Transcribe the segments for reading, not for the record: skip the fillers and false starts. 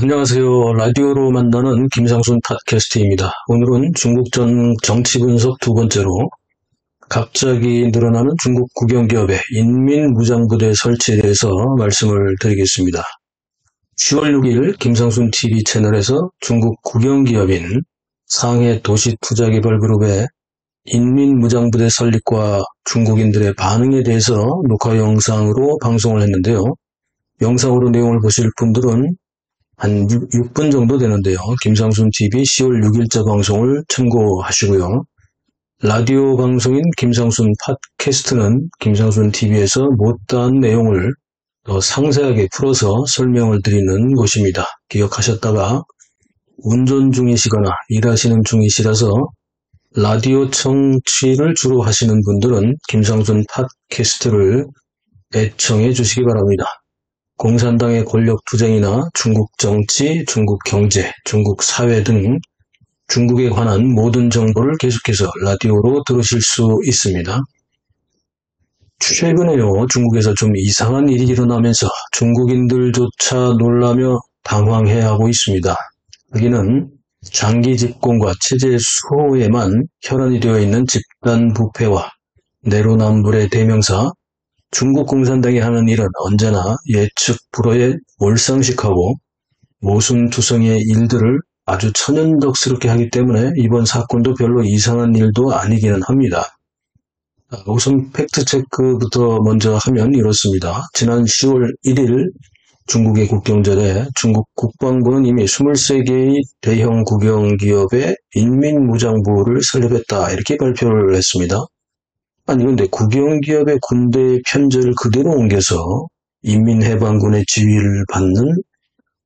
안녕하세요. 라디오로 만나는 김상순 팟캐스트입니다. 오늘은 중국 정치 분석 두 번째로 갑자기 늘어나는 중국 국영기업의 인민무장부대 설치에 대해서 말씀을 드리겠습니다. 10월 6일 김상순 TV 채널에서 중국 국영기업인 상해 도시투자개발그룹의 인민무장부대 설립과 중국인들의 반응에 대해서 녹화 영상으로 방송을 했는데요. 영상으로 내용을 보실 분들은 한 6분 정도 되는데요. 김상순 TV 10월 6일자 방송을 참고하시고요. 라디오 방송인 김상순 팟캐스트는 김상순 TV에서 못다한 내용을 더 상세하게 풀어서 설명을 드리는 곳입니다. 기억하셨다가 운전 중이시거나 일하시는 중이시라서 라디오 청취를 주로 하시는 분들은 김상순 팟캐스트를 애청해 주시기 바랍니다. 공산당의 권력투쟁이나 중국 정치, 중국 경제, 중국 사회 등 중국에 관한 모든 정보를 계속해서 라디오로 들으실 수 있습니다. 최근에요, 중국에서 좀 이상한 일이 일어나면서 중국인들조차 놀라며 당황해하고 있습니다. 여기는 장기 집권과 체제 수호에만 혈안이 되어 있는 집단 부패와 내로남불의 대명사, 중국 공산당이 하는 일은 언제나 예측 불허에 몰상식하고 모순투성이의 일들을 아주 천연덕스럽게 하기 때문에 이번 사건도 별로 이상한 일도 아니기는 합니다. 우선 팩트체크부터 먼저 하면 이렇습니다. 지난 10월 1일 중국의 국경절에 중국 국방부는 이미 23개의 대형 국영기업의 인민무장부를 설립했다, 이렇게 발표를 했습니다. 아니 근데 국영기업의 군대의 편제를 그대로 옮겨서 인민해방군의 지휘를 받는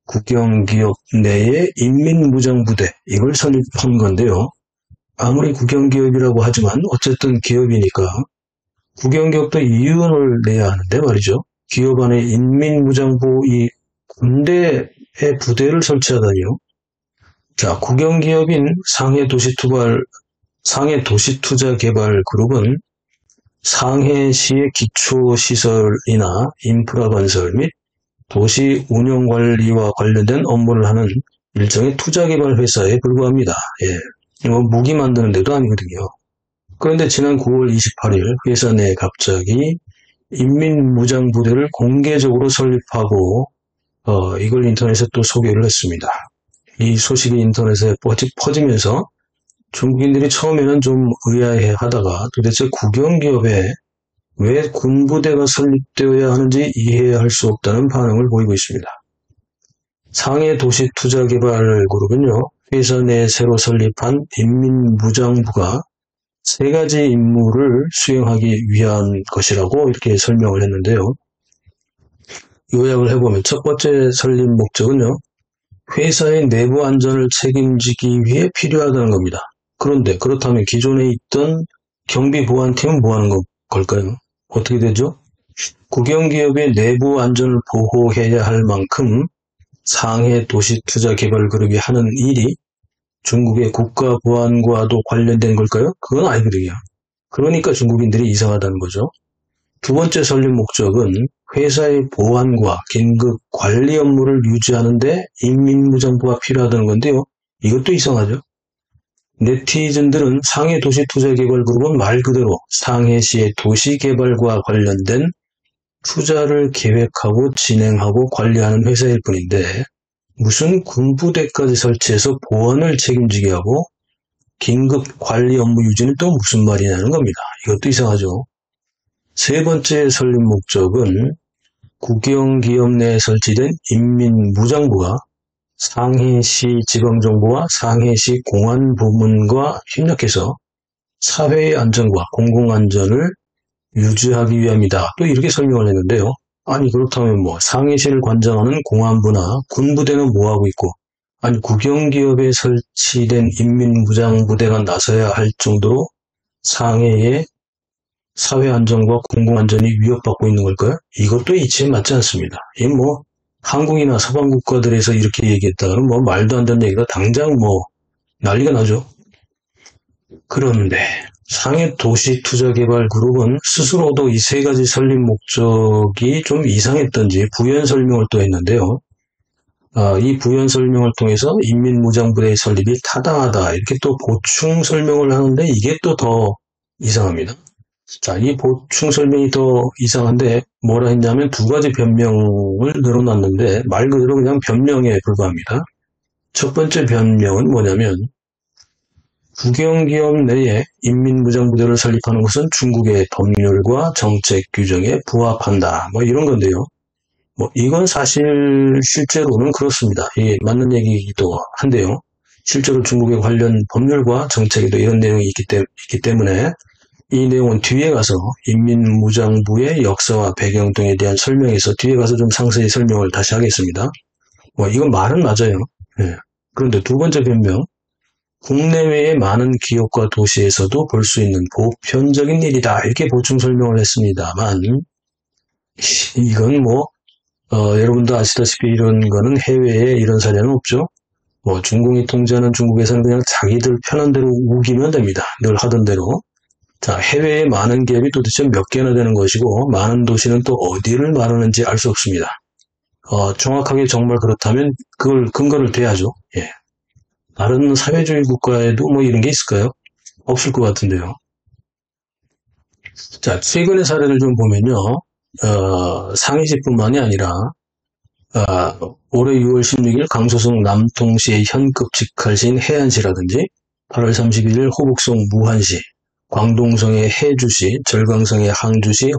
국영기업 내의 인민무장부대, 이걸 설립한 건데요. 아무리 국영기업이라고 하지만 어쨌든 기업이니까 국영기업도 이윤을 내야 하는데 말이죠. 기업 안에 인민무장부, 이 군대의 부대를 설치하다니요. 자, 국영기업인 상해도시투자개발그룹은 상해시의 기초시설이나 인프라 건설 및 도시 운영관리와 관련된 업무를 하는 일종의 투자개발 회사에 불과합니다. 무기 만드는 데도 아니거든요. 그런데 지난 9월 28일 회사 내에 갑자기 인민무장부대를 공개적으로 설립하고 이걸 인터넷에 또 소개를 했습니다. 이 소식이 인터넷에 퍼지면서 중국인들이 처음에는 좀 의아해하다가 도대체 국영기업에 왜 군부대가 설립되어야 하는지 이해할 수 없다는 반응을 보이고 있습니다. 상해도시투자개발그룹은요, 회사 내에 새로 설립한 인민무장부가 세 가지 임무를 수행하기 위한 것이라고 이렇게 설명을 했는데요. 요약을 해보면 첫 번째 설립 목적은요, 회사의 내부 안전을 책임지기 위해 필요하다는 겁니다. 그런데 그렇다면 기존에 있던 경비보안팀은 뭐 하는 걸까요? 어떻게 되죠? 국영기업의 내부 안전을 보호해야 할 만큼 상해도시투자개발그룹이 하는 일이 중국의 국가보안과도 관련된 걸까요? 그건 아니거든요. 그러니까 중국인들이 이상하다는 거죠. 두 번째 설립 목적은 회사의 보안과 긴급 관리 업무를 유지하는 데 인민무장부가 필요하다는 건데요. 이것도 이상하죠. 네티즌들은 상해도시투자개발그룹은 말 그대로 상해시의 도시개발과 관련된 투자를 계획하고 진행하고 관리하는 회사일 뿐인데 무슨 군부대까지 설치해서 보안을 책임지게 하고 긴급 관리 업무 유지는 또 무슨 말이냐는 겁니다. 이것도 이상하죠. 세 번째 설립 목적은 국영기업 내에 설치된 인민무장부가 상해시 지방정부와 상해시 공안부문과 협력해서 사회의 안전과 공공안전을 유지하기 위함이다, 또 이렇게 설명을 했는데요. 아니 그렇다면 상해시를 관장하는 공안부나 군부대는 뭐하고 있고, 아니 국영기업에 설치된 인민무장부대가 나서야 할 정도로 상해의 사회안전과 공공안전이 위협받고 있는 걸까요? 이것도 이치에 맞지 않습니다. 이게 한국이나 서방 국가들에서 이렇게 얘기했다가는 말도 안 되는 얘기가 당장 난리가 나죠. 그런데 상해도시투자개발그룹은 스스로도 이 세 가지 설립 목적이 좀 이상했던지 부연 설명을 또 했는데요. 이 부연 설명을 통해서 인민무장부대의 설립이 타당하다 이렇게 또 보충 설명을 하는데 이게 또 더 이상합니다. 자, 이 보충 설명이 더 이상한데 뭐라 했냐면 두 가지 변명을 늘어놨는데 말 그대로 그냥 변명에 불과합니다. 첫 번째 변명은 뭐냐면 국영기업 내에 인민무장부대를 설립하는 것은 중국의 법률과 정책 규정에 부합한다. 뭐 이런 건데요. 뭐 이건 사실 실제로는 그렇습니다. 예, 맞는 얘기이기도 한데요. 실제로 중국의 관련 법률과 정책에도 이런 내용이 있기 때문에 이 내용은 뒤에 가서 인민무장부의 역사와 배경 등에 대한 설명에서 뒤에 가서 좀 상세히 설명을 다시 하겠습니다. 뭐 이건 말은 맞아요. 예. 그런데 두 번째 변명, 국내외의 많은 기업과 도시에서도 볼 수 있는 보편적인 일이다 이렇게 보충 설명을 했습니다만 이건 뭐 여러분도 아시다시피 이런 거는 해외에 이런 사례는 없죠. 뭐 중공이 통제하는 중국에서는 그냥 자기들 편한 대로 우기면 됩니다. 늘 하던 대로. 자, 해외에 많은 기업이 도대체 몇 개나 되는 것이고 많은 도시는 또 어디를 말하는지 알 수 없습니다. 정확하게 정말 그렇다면 그걸 근거를 대야죠. 예. 다른 사회주의 국가에도 뭐 이런 게 있을까요? 없을 것 같은데요. 자, 최근의 사례를 좀 보면요. 상해시뿐만이 아니라 올해 6월 16일 강소성 남통시의 현급 직할시인 해안시라든지 8월 31일 호북성 무한시, 광동성의 해주시, 절강성의 항주시,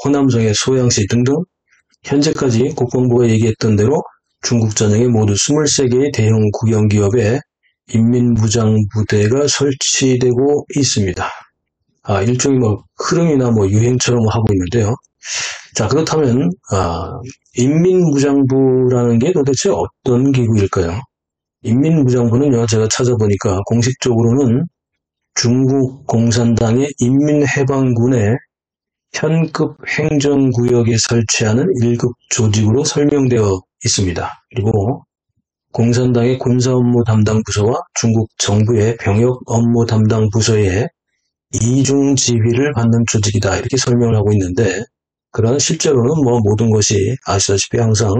호남성의 소양시 등등 현재까지 국방부가 얘기했던 대로 중국 전역에 모두 23개의 대형 국영기업에 인민무장부대가 설치되고 있습니다. 일종의 뭐 흐름이나 뭐 유행처럼 하고 있는데요. 자, 그렇다면 인민무장부라는 게 도대체 어떤 기구일까요? 인민무장부는요, 제가 찾아보니까 공식적으로는 중국 공산당의 인민해방군의 현급 행정구역에 설치하는 1급 조직으로 설명되어 있습니다. 그리고 공산당의 군사업무 담당 부서와 중국 정부의 병역 업무 담당 부서의 이중 지휘를 받는 조직이다 이렇게 설명을 하고 있는데 그러나 실제로는 뭐 모든 것이 아시다시피 항상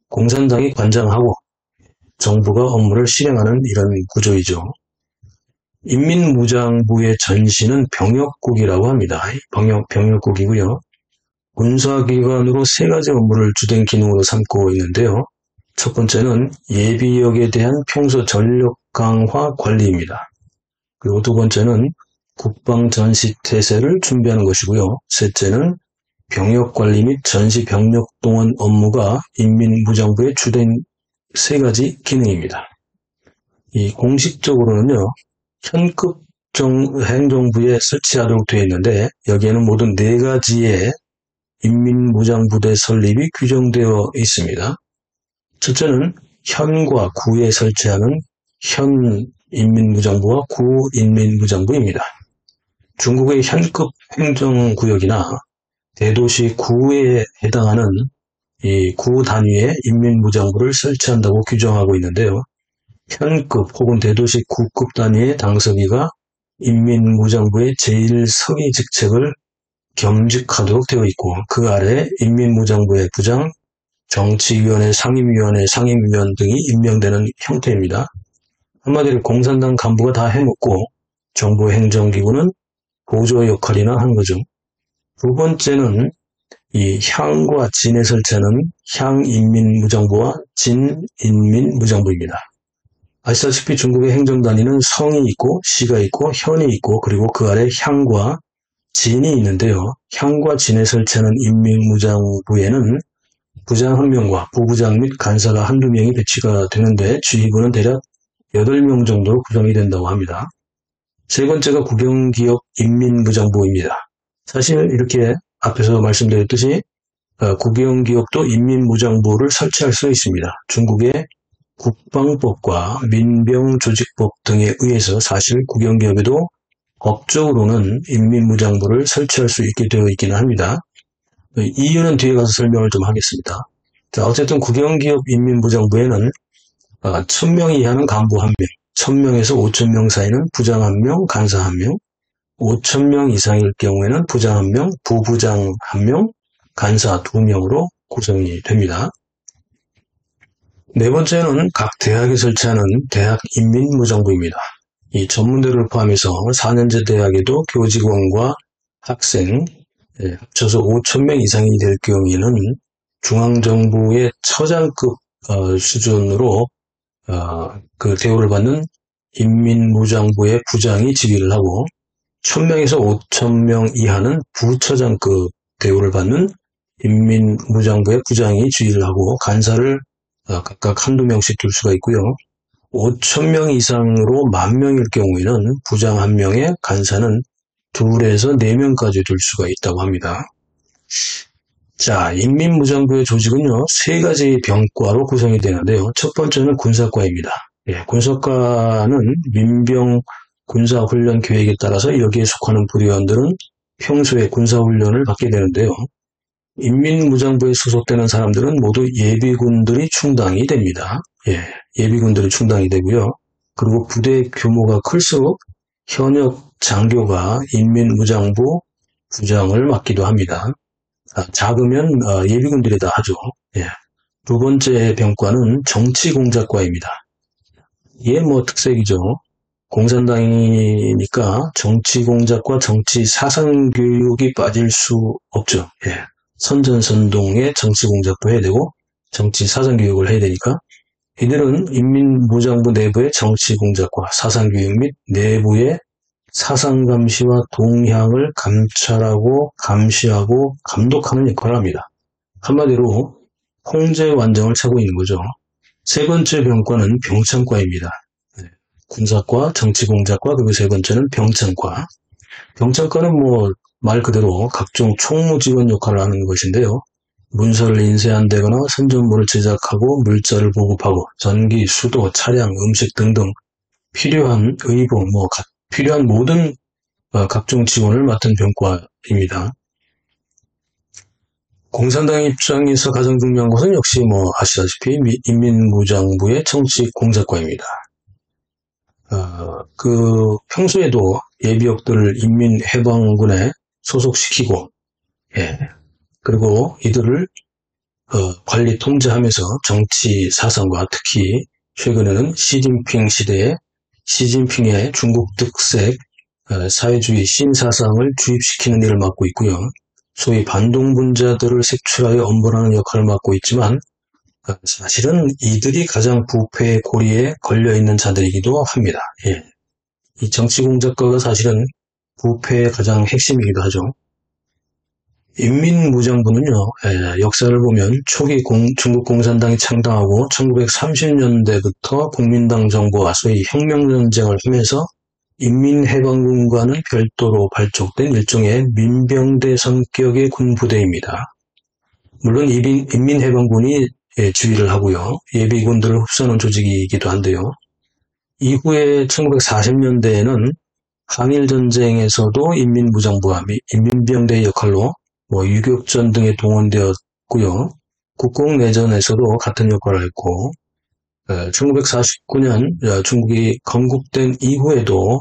공산당이 관장하고 정부가 업무를 실행하는 이런 구조이죠. 인민무장부의 전신은 병역국이라고 합니다. 병역국이고요. 군사기관으로 세 가지 업무를 주된 기능으로 삼고 있는데요. 첫 번째는 예비역에 대한 평소 전력 강화 관리입니다. 그리고 두 번째는 국방 전시 태세를 준비하는 것이고요. 셋째는 병역 관리 및 전시 병력 동원 업무가 인민무장부의 주된 세 가지 기능입니다. 이 공식적으로는요, 현급 행정부에 설치하도록 되어 있는데 여기에는 모든 네 가지의 인민무장부대 설립이 규정되어 있습니다. 첫째는 현과 구에 설치하는 현 인민무장부와 구 인민무장부입니다. 중국의 현급 행정구역이나 대도시 구에 해당하는 이 구 단위의 인민무장부를 설치한다고 규정하고 있는데요. 현급 혹은 대도시 구급 단위의 당서기가 인민무장부의 제1서기 직책을 겸직하도록 되어 있고 그 아래 인민무장부의 부장, 정치위원회, 상임위원회, 상임위원 등이 임명되는 형태입니다. 한마디로 공산당 간부가 다 해먹고 정부 행정기구는 보조 역할이나 하는 거죠. 두 번째는 이 향과 진에 설치하는 향인민무장부와 진인민무장부입니다. 아시다시피 중국의 행정단위는 성이 있고 시가 있고 현이 있고 그리고 그 아래 향과 진이 있는데요. 향과 진에 설치하는 인민무장부에는 부장 1명과 부부장 및 간사가 한두 명이 배치가 되는데 지휘부는 대략 8명 정도로 구성이 된다고 합니다. 세 번째가 국영기업 인민무장부입니다. 사실 이렇게 앞에서 말씀드렸듯이 국영기업도 인민무장부를 설치할 수 있습니다. 중국의 국방법과 민병조직법 등에 의해서 사실 국영기업에도 법적으로는 인민무장부를 설치할 수 있게 되어 있기는 합니다. 이유는 뒤에 가서 설명을 좀 하겠습니다. 자, 어쨌든 국영기업 인민무장부에는 1000명 이하는 간부 1명, 1000명에서 5000명 사이는 부장 1명, 간사 1명, 5000명 이상일 경우에는 부장 1명, 부부장 1명, 간사 2명으로 구성이 됩니다. 네 번째는 각 대학에 설치하는 대학 인민무정부입니다. 이 전문대를 포함해서 4년제 대학에도 교직원과 학생 합쳐서 5천 명 이상이 될 경우에는 중앙정부의 처장급 수준으로 그 대우를 받는 인민무장부의 부장이 지휘를 하고 1,000명에서 5,000명 이하는 부처장급 대우를 받는 인민무장부의 부장이 지휘를 하고 간사를 각각 한두 명씩 둘 수가 있고요. 5,000명 이상으로 10,000명일 경우에는 부장 1명에 간사는 2에서 4명까지 둘 수가 있다고 합니다. 자, 인민무장부의 조직은요, 3가지 병과로 구성이 되는데요. 첫 번째는 군사과입니다. 군사과는 민병 군사훈련 계획에 따라서 여기에 속하는 부대원들은 평소에 군사훈련을 받게 되는데요. 인민무장부에 소속되는 사람들은 모두 예비군들이 충당이 됩니다. 예비군들이 충당이 되고요. 그리고 부대 규모가 클수록 현역 장교가 인민무장부 부장을 맡기도 합니다. 작으면 예비군들이 다 하죠. 두 번째 병과는 정치공작과입니다. 이게 뭐 특색이죠. 공산당이니까 정치공작과 정치사상교육이 빠질 수 없죠. 선전선동의 정치공작도 해야 되고 정치사상교육을 해야 되니까 이들은 인민무장부 내부의 정치공작과 사상교육 및 내부의 사상감시와 동향을 감찰하고 감시하고 감독하는 역할을 합니다. 한마디로 홍제완정을 차고 있는 거죠. 세 번째 병과는 병창과입니다. 군사과, 정치공작과, 그리고 세 번째는 병창과. 병창과는 말 그대로 각종 총무 지원 역할을 하는 것인데요. 문서를 인쇄한다거나 선전물을 제작하고 물자를 보급하고 전기, 수도, 차량, 음식 등등 필요한 의무, 필요한 모든 각종 지원을 맡은 병과입니다. 공산당 입장에서 가장 중요한 것은 역시 아시다시피 인민무장부의 정치공작과입니다. 평소에도 예비역들을 인민해방군에 소속시키고, 그리고 이들을 관리 통제하면서 정치 사상과 특히 최근에는 시진핑의 중국 특색 사회주의 신사상을 주입시키는 일을 맡고 있고요. 소위 반동분자들을 색출하여 엄벌하는 역할을 맡고 있지만 사실은 이들이 가장 부패의 고리에 걸려있는 자들이기도 합니다. 이 정치공작과가 사실은 부패의 가장 핵심이기도 하죠. 인민무장부는요, 역사를 보면 초기 중국 공산당이 창당하고 1930년대부터 국민당 정부와 소위 혁명전쟁을 하면서 인민해방군과는 별도로 발족된 일종의 민병대 성격의 군부대입니다. 물론 인민해방군이 지휘를 하고요. 예비군들을 흡수하는 조직이기도 한데요. 이후에 1940년대에는 항일전쟁에서도 인민무장부와 인민병대의 역할로 유격전 등에 동원되었고요. 국공내전에서도 같은 역할을 했고 1949년 중국이 건국된 이후에도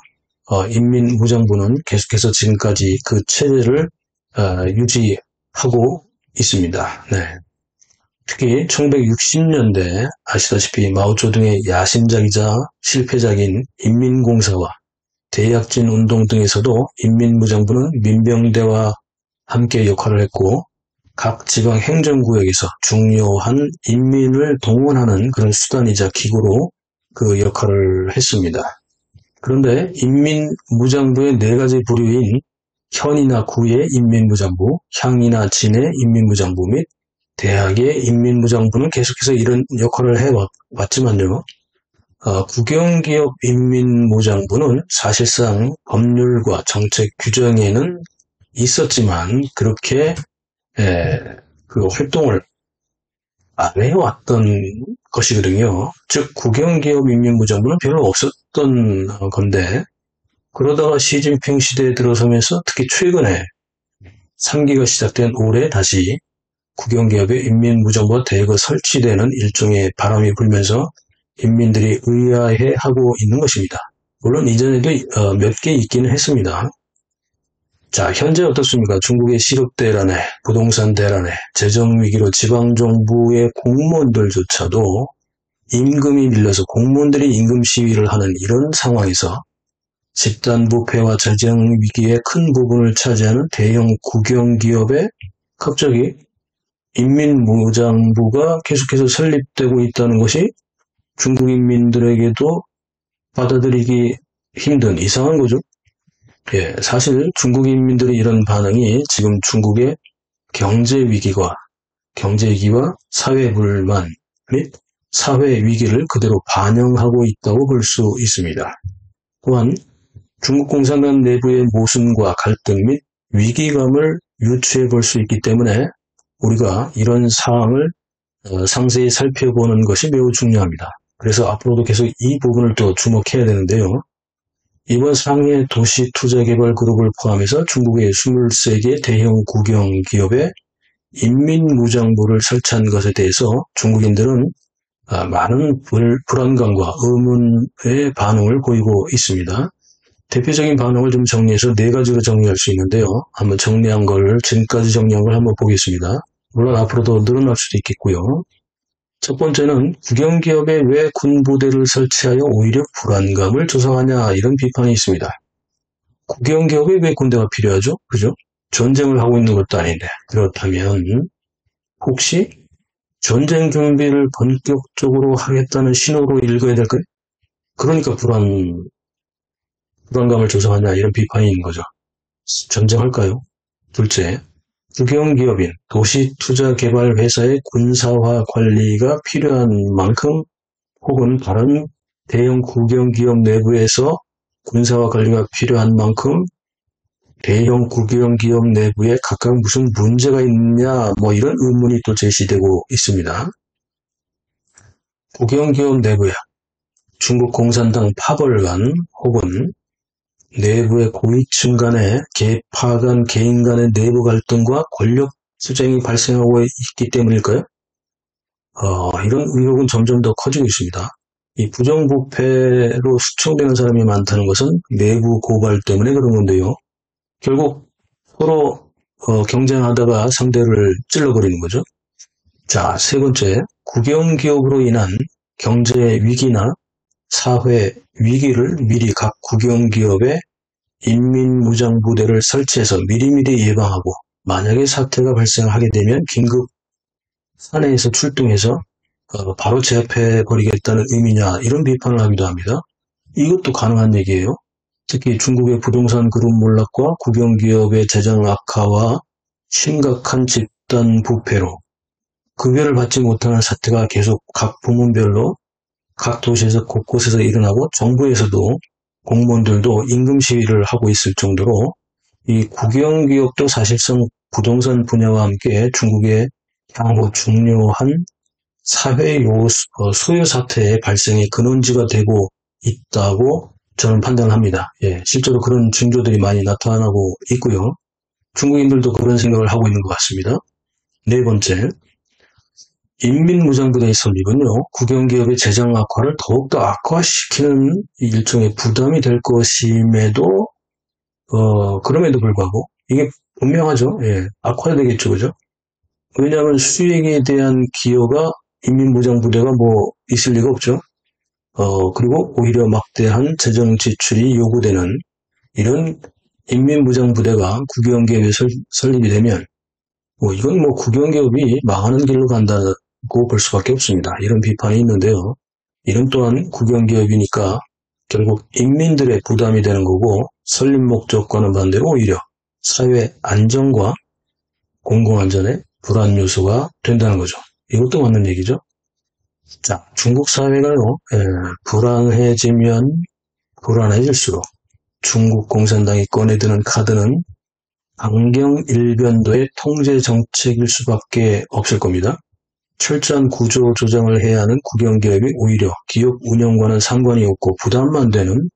인민무장부는 계속해서 지금까지 그 체제를 유지하고 있습니다. 특히 1960년대 아시다시피 마오쩌둥의 야심작이자 실패작인 인민공사와 대약진 운동 등에서도 인민무장부는 민병대와 함께 역할을 했고 각 지방 행정구역에서 중요한 인민을 동원하는 그런 수단이자 기구로 그 역할을 했습니다. 그런데 인민무장부의 4가지 부류인 현이나 구의 인민무장부, 향이나 진의 인민무장부 및 대학의 인민무장부는 계속해서 이런 역할을 해왔지만요. 국영기업 인민무장부는 사실상 법률과 정책 규정에는 있었지만 그렇게 그 활동을 안 해왔던 것이거든요. 즉 국영기업 인민무장부는 별로 없었던 건데 그러다가 시진핑 시대에 들어서면서 특히 최근에 3기가 시작된 올해 다시 국영기업의 인민무장부가 대거 설치되는 일종의 바람이 불면서 인민들이 의아해하고 있는 것입니다. 물론 이전에도 몇 개 있기는 했습니다. 자, 현재 어떻습니까? 중국의 실업 대란에, 부동산 대란에, 재정 위기로 지방정부의 공무원들조차도 임금이 밀려서 공무원들이 임금 시위를 하는 이런 상황에서 집단 부패와 재정 위기의 큰 부분을 차지하는 대형 국영기업에 갑자기 인민무장부가 계속해서 설립되고 있다는 것이 중국 인민들에게도 받아들이기 힘든 이상한 거죠. 예, 사실 중국 인민들의 이런 반응이 지금 중국의 경제위기와 사회불만 및 사회위기를 그대로 반영하고 있다고 볼 수 있습니다. 또한 중국 공산당 내부의 모순과 갈등 및 위기감을 유추해 볼 수 있기 때문에 우리가 이런 사항을 상세히 살펴보는 것이 매우 중요합니다. 그래서 앞으로도 계속 이 부분을 또 주목해야 되는데요. 이번 상해 도시투자개발그룹을 포함해서 중국의 23개 대형 국영기업에 인민무장부를 설치한 것에 대해서 중국인들은 많은 불안감과 의문의 반응을 보이고 있습니다. 대표적인 반응을 좀 정리해서 4가지로 정리할 수 있는데요. 한번 정리한 걸, 지금까지 정리한 걸 한번 보겠습니다. 물론 앞으로도 늘어날 수도 있겠고요. 첫 번째는 국영기업에 왜 군부대를 설치하여 오히려 불안감을 조성하냐, 이런 비판이 있습니다. 국영기업에 왜 군대가 필요하죠? 그죠? 전쟁을 하고 있는 것도 아닌데. 그렇다면 혹시 전쟁 준비를 본격적으로 하겠다는 신호로 읽어야 될까요? 그러니까 불안감을 조성하냐, 이런 비판이 있는 거죠. 전쟁할까요? 둘째, 국영기업인 도시투자개발회사의 군사화 관리가 필요한 만큼 혹은 다른 대형 국영기업 내부에서 군사화 관리가 필요한 만큼 대형 국영기업 내부에 각각 무슨 문제가 있느냐, 이런 의문이 또 제시되고 있습니다. 국영기업 내부에 중국 공산당 파벌간 혹은 내부의 고위층 간의 계파 간 개인 간의 내부 갈등과 권력 투쟁이 발생하고 있기 때문일까요? 이런 의혹은 점점 더 커지고 있습니다. 이 부정부패로 수청되는 사람이 많다는 것은 내부 고발 때문에 그런 건데요. 결국 서로 경쟁하다가 상대를 찔러버리는 거죠. 자, 세 번째, 국영기업으로 인한 경제 위기나 사회 위기를 미리 각 국영기업에 인민무장부대를 설치해서 미리미리 예방하고 만약에 사태가 발생하게 되면 긴급 사내에서 출동해서 바로 제압해버리겠다는 의미냐, 이런 비판을 하기도 합니다. 이것도 가능한 얘기예요. 특히 중국의 부동산 그룹 몰락과 국영기업의 재정 악화와 심각한 집단 부패로 급여를 받지 못하는 사태가 계속 각 부문별로 각 도시에서 곳곳에서 일어나고 정부에서도 공무원들도 임금 시위를 하고 있을 정도로 이 국영기업도 사실상 부동산 분야와 함께 중국의 향후 중요한 사회 소요 사태의 발생의 근원지가 되고 있다고 저는 판단합니다. 예, 실제로 그런 징조들이 많이 나타나고 있고요. 중국인들도 그런 생각을 하고 있는 것 같습니다. 네 번째, 인민무장부대의 설립은요, 국영기업의 재정 악화를 더욱더 악화시키는 일종의 부담이 될 것임에도, 그럼에도 불구하고, 이게 분명하죠. 예, 악화되겠죠, 그죠? 왜냐하면 수익에 대한 기여가 인민무장부대가 있을 리가 없죠. 그리고 오히려 막대한 재정 지출이 요구되는 이런 인민무장부대가 국영기업에 설립이 되면, 이건 국영기업이 망하는 길로 간다고 볼 수밖에 없습니다. 이런 비판이 있는데요. 이런 또한 국영기업이니까 결국 인민들의 부담이 되는 거고 설립 목적과는 반대로 오히려 사회 안정과 공공안전의 불안 요소가 된다는 거죠. 이것도 맞는 얘기죠. 자, 중국 사회가요, 불안해지면 불안해질수록 중국 공산당이 꺼내드는 카드는 강경 일변도의 통제 정책일 수밖에 없을 겁니다. 철저한 구조 조정을 해야 하는 국영기업이 오히려 기업 운영과는 상관이 없고 부담만 되는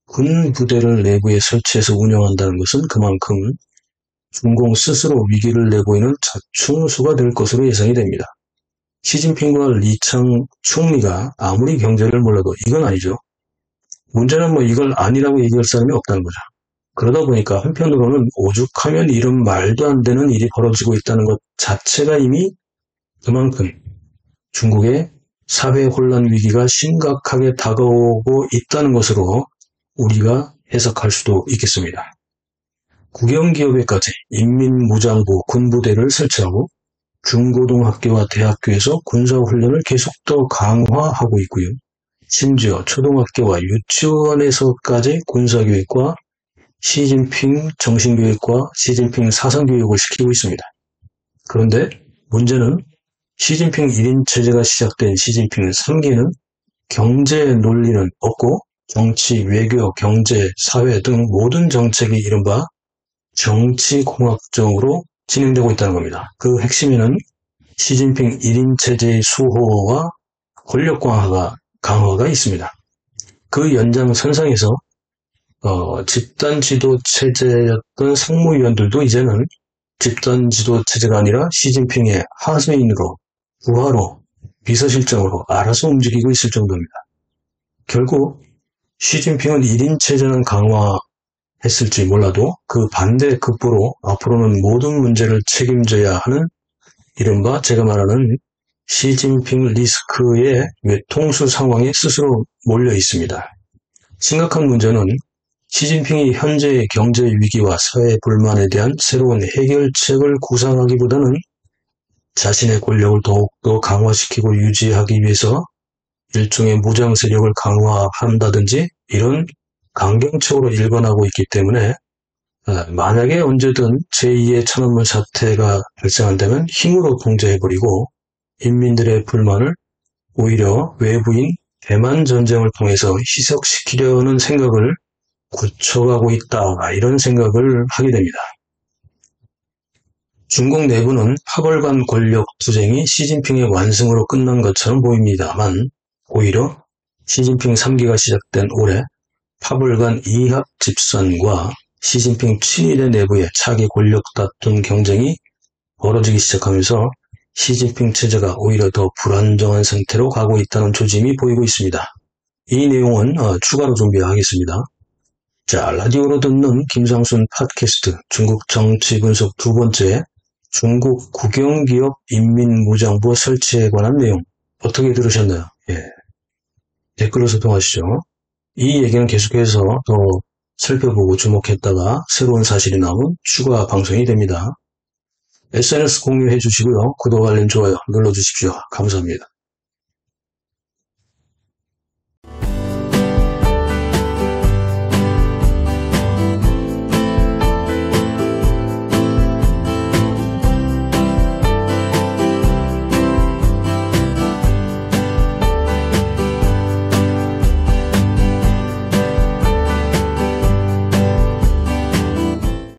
군부대를 내부에 설치해서 운영한다는 것은 그만큼 중공 스스로 위기를 내보이는 자충수가 될 것으로 예상이 됩니다. 시진핑과 리창 총리가 아무리 경제를 몰라도 이건 아니죠. 문제는 이걸 아니라고 얘기할 사람이 없다는 거죠. 그러다 보니까 한편으로는 오죽하면 이런 말도 안 되는 일이 벌어지고 있다는 것 자체가 이미 그만큼 중국의 사회 혼란 위기가 심각하게 다가오고 있다는 것으로 우리가 해석할 수도 있겠습니다. 국영기업에까지 인민무장부 군부대를 설치하고 중고등학교와 대학교에서 군사훈련을 계속 더 강화하고 있고요. 심지어 초등학교와 유치원에서까지 군사교육과 시진핑 정신교육과 시진핑 사상교육을 시키고 있습니다. 그런데 문제는 시진핑 1인 체제가 시작된 시진핑 3기는 경제 논리는 없고 정치, 외교, 경제, 사회 등 모든 정책이 이른바 정치공학적으로 진행되고 있다는 겁니다. 그 핵심에는 시진핑 1인 체제의 수호와 권력 강화가 있습니다. 그 연장선상에서 집단 지도 체제였던 상무위원들도 이제는 집단 지도 체제가 아니라 시진핑의 하수인으로, 부하로, 비서실장으로 알아서 움직이고 있을 정도입니다. 결국 시진핑은 1인 체제는 강화했을지 몰라도 그 반대 극부로 앞으로는 모든 문제를 책임져야 하는 이른바 제가 말하는 시진핑 리스크의 외통수 상황에 스스로 몰려 있습니다. 심각한 문제는 시진핑이 현재의 경제 위기와 사회 불만에 대한 새로운 해결책을 구상하기보다는 자신의 권력을 더욱더 강화시키고 유지하기 위해서 일종의 무장 세력을 강화한다든지 이런 강경책으로 일관하고 있기 때문에 만약에 언제든 제2의 천안문 사태가 발생한다면 힘으로 통제해버리고 인민들의 불만을 오히려 외부인 대만 전쟁을 통해서 희석시키려는 생각을 굳혀가고 있다. 이런 생각을 하게 됩니다. 중국 내부는 파벌 간 권력 투쟁이 시진핑의 완승으로 끝난 것처럼 보입니다만 오히려 시진핑 3기가 시작된 올해 파벌 간 이합 집산과 시진핑 친위대 내부의 차기 권력 다툼 경쟁이 벌어지기 시작하면서 시진핑 체제가 오히려 더 불안정한 상태로 가고 있다는 조짐이 보이고 있습니다. 이 내용은 추가로 준비하겠습니다. 자, 라디오로 듣는 김상순 팟캐스트 중국 정치 분석 두 번째 중국 국영기업 인민무장부 설치에 관한 내용 어떻게 들으셨나요? 댓글로 소통하시죠. 이 얘기는 계속해서 더 살펴보고 주목했다가 새로운 사실이 나오면 추가 방송이 됩니다. SNS 공유해 주시고요. 구독, 알림, 좋아요 눌러주십시오. 감사합니다.